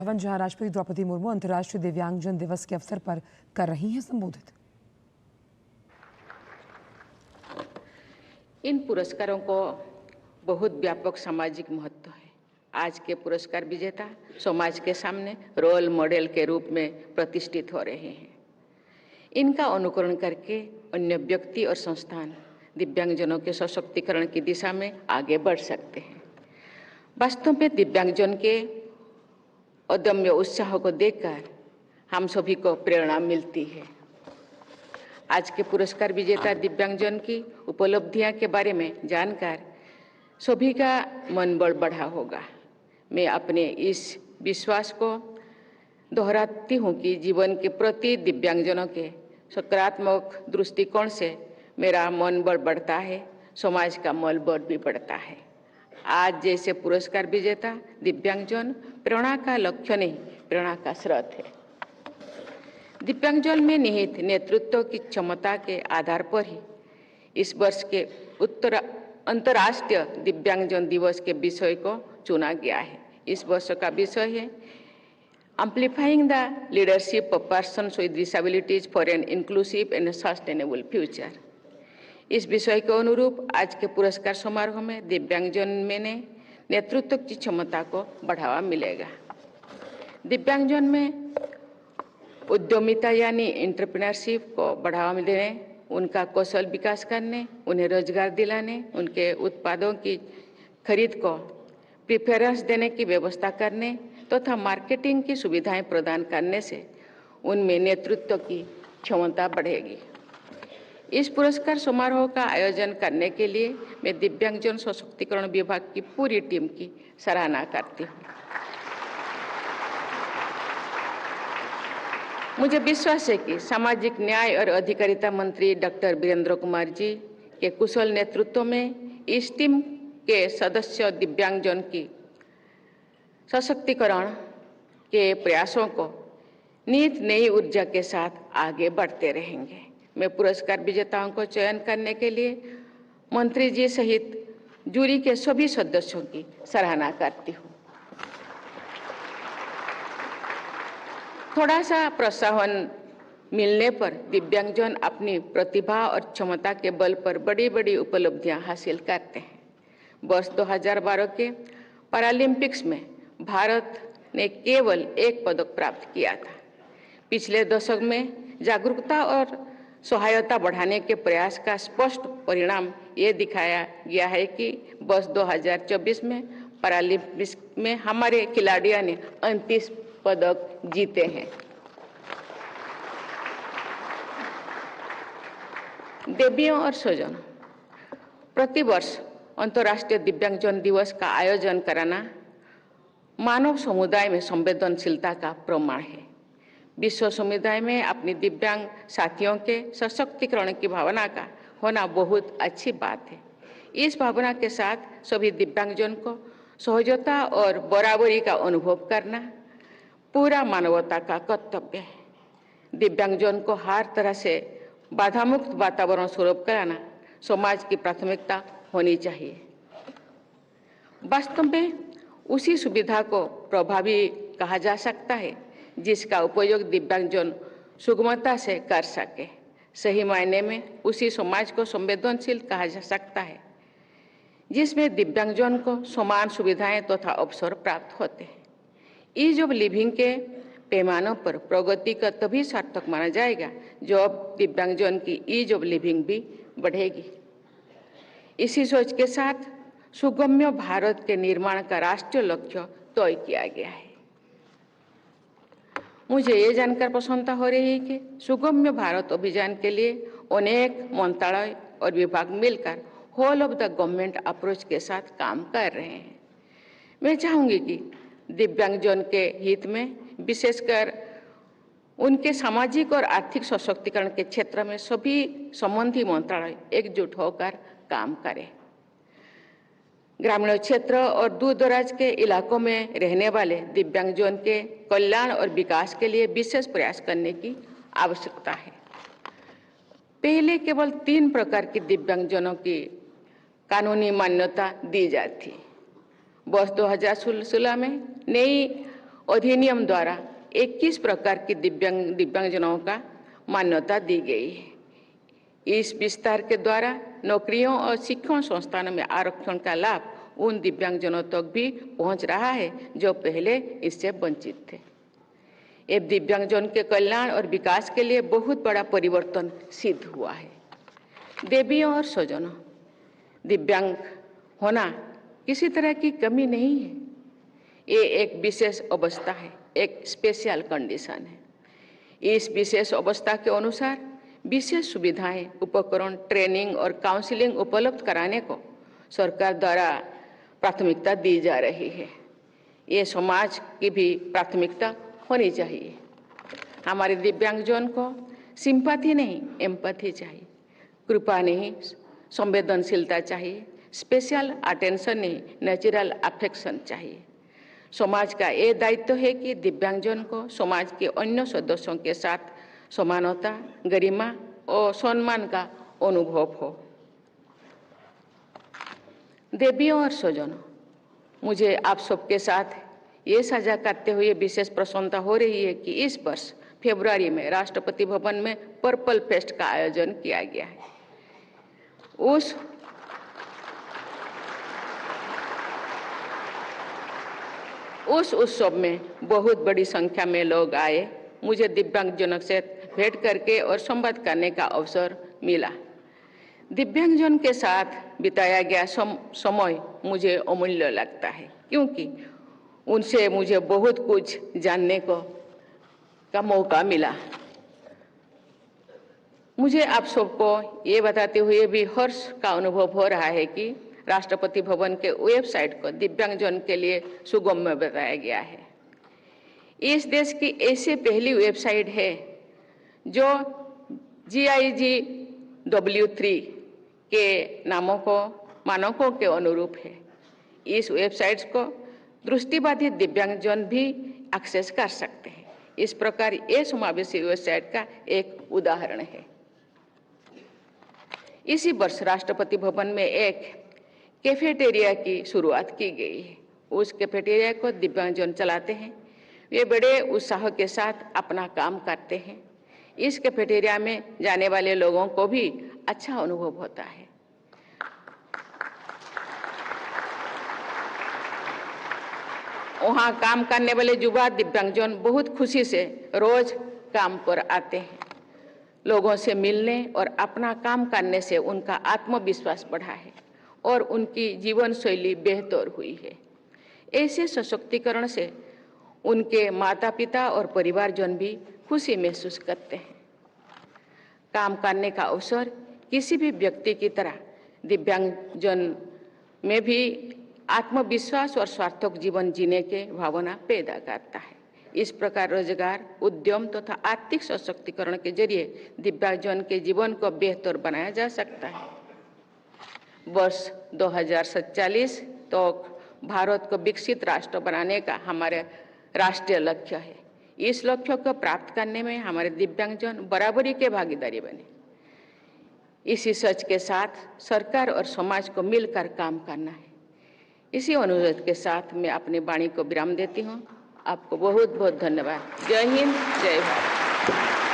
भवन जहां राष्ट्रपति द्रौपदी मुर्मू अंतर्राष्ट्रीय दिव्यांगजन दिवस के अवसर पर कर रही हैं संबोधित। इन पुरस्कारों को बहुत व्यापक सामाजिक महत्व है। आज के पुरस्कार विजेता समाज के सामने रोल मॉडल के रूप में प्रतिष्ठित हो रहे हैं। इनका अनुकरण करके अन्य व्यक्ति और संस्थान दिव्यांगजनों के सशक्तिकरण की दिशा में आगे बढ़ सकते हैं। वास्तव में दिव्यांगजन के अदम्य उत्साह को देखकर हम सभी को प्रेरणा मिलती है। आज के पुरस्कार विजेता दिव्यांगजन की उपलब्धियां के बारे में जानकर सभी का मनोबल बढ़ा होगा। मैं अपने इस विश्वास को दोहराती हूं कि जीवन के प्रति दिव्यांगजनों के सकारात्मक दृष्टिकोण से मेरा मनोबल बढ़ता है, समाज का मनोबल भी बढ़ता है। आज जैसे पुरस्कार विजेता दिव्यांगजन प्रेरणा का लक्ष्य नहीं, प्रेरणा का स्रोत है। दिव्यांगजन में निहित नेतृत्व की क्षमता के आधार पर ही इस वर्ष के अंतर्राष्ट्रीय दिव्यांगजन दिवस के विषय को चुना गया है। इस वर्ष का विषय है एम्प्लीफाइंग the leadership of persons with disabilities for an inclusive and sustainable future. इस विषय के अनुरूप आज के पुरस्कार समारोह में दिव्यांगजन में नेतृत्व की क्षमता को बढ़ावा मिलेगा। दिव्यांगजन में उद्यमिता यानी एंटरप्रेन्योरशिप को बढ़ावा देने, उनका कौशल विकास करने, उन्हें रोजगार दिलाने, उनके उत्पादों की खरीद को प्रेफरेंस देने की व्यवस्था करने तथा मार्केटिंग की सुविधाएं प्रदान करने से उनमें नेतृत्व की क्षमता बढ़ेगी। इस पुरस्कार समारोह का आयोजन करने के लिए मैं दिव्यांगजन सशक्तिकरण विभाग की पूरी टीम की सराहना करती हूँ। मुझे विश्वास है कि सामाजिक न्याय और अधिकारिता मंत्री डॉक्टर वीरेंद्र कुमार जी के कुशल नेतृत्व में इस टीम के सदस्य दिव्यांगजन की सशक्तिकरण के प्रयासों को नित नई ऊर्जा के साथ आगे बढ़ते रहेंगे। मैं पुरस्कार विजेताओं को चयन करने के लिए मंत्री जी सहित जूरी के सभी सदस्यों की सराहना करती हूँ। थोड़ा सा प्रोत्साहन मिलने पर दिव्यांगजन अपनी प्रतिभा और क्षमता के बल पर बड़ी बड़ी उपलब्धियां हासिल करते हैं। वर्ष 2012 के पैरालंपिक्स में भारत ने केवल 1 पदक प्राप्त किया था। पिछले दशक में जागरूकता और सहायता बढ़ाने के प्रयास का स्पष्ट परिणाम ये दिखाया गया है कि वर्ष 2024 में पैरालंपिक्स में हमारे खिलाड़ियों ने 29 पदक जीते हैं। देवियों और स्वजनों, प्रतिवर्ष अंतर्राष्ट्रीय दिव्यांगजन दिवस का आयोजन कराना मानव समुदाय में संवेदनशीलता का प्रमाण है। विश्व समुदाय में अपनी दिव्यांग साथियों के सशक्तिकरण की भावना का होना बहुत अच्छी बात है। इस भावना के साथ सभी दिव्यांगजन को सहजता और बराबरी का अनुभव करना पूरा मानवता का कर्तव्य है। दिव्यांगजन को हर तरह से बाधा मुक्त वातावरण सुलभ कराना समाज की प्राथमिकता होनी चाहिए। वास्तव में उसी सुविधा को प्रभावी कहा जा सकता है जिसका उपयोग दिव्यांगजन सुगमता से कर सके। सही मायने में उसी समाज को संवेदनशील कहा जा सकता है जिसमें दिव्यांगजन को समान सुविधाएं तथा अवसर प्राप्त होते हैं। ईज ऑफ लिविंग के पैमानों पर प्रगति का तभी सार्थक माना जाएगा जब दिव्यांगजन की ईज ऑफ लिविंग भी बढ़ेगी। इसी सोच के साथ सुगम्य भारत के निर्माण का राष्ट्रीय लक्ष्य तय किया गया है। मुझे ये जानकर प्रसन्नता हो रही है कि सुगम्य भारत अभियान के लिए अनेक मंत्रालय और विभाग मिलकर whole of the government approach के साथ काम कर रहे हैं। मैं चाहूंगी कि दिव्यांगजन के हित में विशेषकर उनके सामाजिक और आर्थिक सशक्तिकरण के क्षेत्र में सभी संबंधी मंत्रालय एकजुट होकर काम करें। ग्रामीण क्षेत्र और दूर दराज के इलाकों में रहने वाले दिव्यांगजन के कल्याण और विकास के लिए विशेष प्रयास करने की आवश्यकता है। पहले केवल 3 प्रकार के दिव्यांगजनों की कानूनी मान्यता दी जाती। वर्ष 2016 में नई अधिनियम द्वारा 21 प्रकार की दिव्यांगजनों का मान्यता दी गई है। इस विस्तार के द्वारा नौकरियों और शिक्षण संस्थानों में आरक्षण का लाभ उन दिव्यांगजनों तक भी पहुंच रहा है जो पहले इससे वंचित थे। ये दिव्यांगजन के कल्याण और विकास के लिए बहुत बड़ा परिवर्तन सिद्ध हुआ है। देवियों और स्वजनों, दिव्यांग होना किसी तरह की कमी नहीं है। ये एक विशेष अवस्था है, एक स्पेशल कंडीशन है। इस विशेष अवस्था के अनुसार विशेष सुविधाएं, उपकरण, ट्रेनिंग और काउंसलिंग उपलब्ध कराने को सरकार द्वारा प्राथमिकता दी जा रही है। ये समाज की भी प्राथमिकता होनी चाहिए। हमारे दिव्यांगजन को सिंपैथी नहीं, एम्पैथी चाहिए। कृपा नहीं, संवेदनशीलता चाहिए। स्पेशल अटेंशन नहीं, नेचुरल अफेक्शन चाहिए। समाज का ये दायित्व है कि दिव्यांगजन को समाज के अन्य सदस्यों के साथ समानता, गरिमा और सम्मान का अनुभव हो। देवियों और स्वजनों, मुझे आप सबके साथ ये साझा करते हुए विशेष प्रसन्नता हो रही है कि इस वर्ष फरवरी में राष्ट्रपति भवन में पर्पल फेस्ट का आयोजन किया गया है। उस उत्सव में बहुत बड़ी संख्या में लोग आए। मुझे दिव्यांगजनों से भेंट करके और संवाद करने का अवसर मिला। दिव्यांगजन के साथ बिताया गया समय मुझे अमूल्य लगता है, क्योंकि उनसे मुझे बहुत कुछ जानने का मौका मिला। मुझे आप सबको ये बताते हुए भी हर्ष का अनुभव हो रहा है कि राष्ट्रपति भवन के वेबसाइट को दिव्यांगजन के लिए सुगम्य बताया गया है। इस देश की ऐसी पहली वेबसाइट है जो GIG W3 के मानकों के अनुरूप है। इस वेबसाइट को दृष्टिबाधित दिव्यांगजन भी एक्सेस कर सकते हैं। इस प्रकार ये समावेशी वेबसाइट का एक उदाहरण है। इसी वर्ष राष्ट्रपति भवन में एक कैफेटेरिया की शुरुआत की गई है। उस कैफेटेरिया को दिव्यांगजन चलाते हैं। वे बड़े उत्साह के साथ अपना काम करते हैं। इस कैफेटेरिया में जाने वाले लोगों को भी अच्छा अनुभव होता है। वहाँ काम करने वाले युवा दिव्यांगजन बहुत खुशी से रोज काम पर आते हैं। लोगों से मिलने और अपना काम करने से उनका आत्मविश्वास बढ़ा है और उनकी जीवन शैली बेहतर हुई है। ऐसे सशक्तिकरण से उनके माता पिता और परिवारजन भी खुशी महसूस करते हैं। काम करने का अवसर किसी भी व्यक्ति की तरह दिव्यांगजन में भी आत्मविश्वास और सार्थक जीवन जीने के भावना पैदा करता है। इस प्रकार रोजगार, उद्यम तथा आर्थिक सशक्तिकरण के जरिए दिव्यांगजन के जीवन को बेहतर बनाया जा सकता है। वर्ष 2047 तक भारत को विकसित राष्ट्र बनाने का हमारे राष्ट्रीय लक्ष्य है। इस लक्ष्य को प्राप्त करने में हमारे दिव्यांगजन बराबरी के भागीदारी बने। इसी सोच के साथ सरकार और समाज को मिलकर काम करना है। इसी अनुरोध के साथ मैं अपनी वाणी को विराम देती हूँ। आपको बहुत बहुत धन्यवाद। जय हिंद, जय भारत।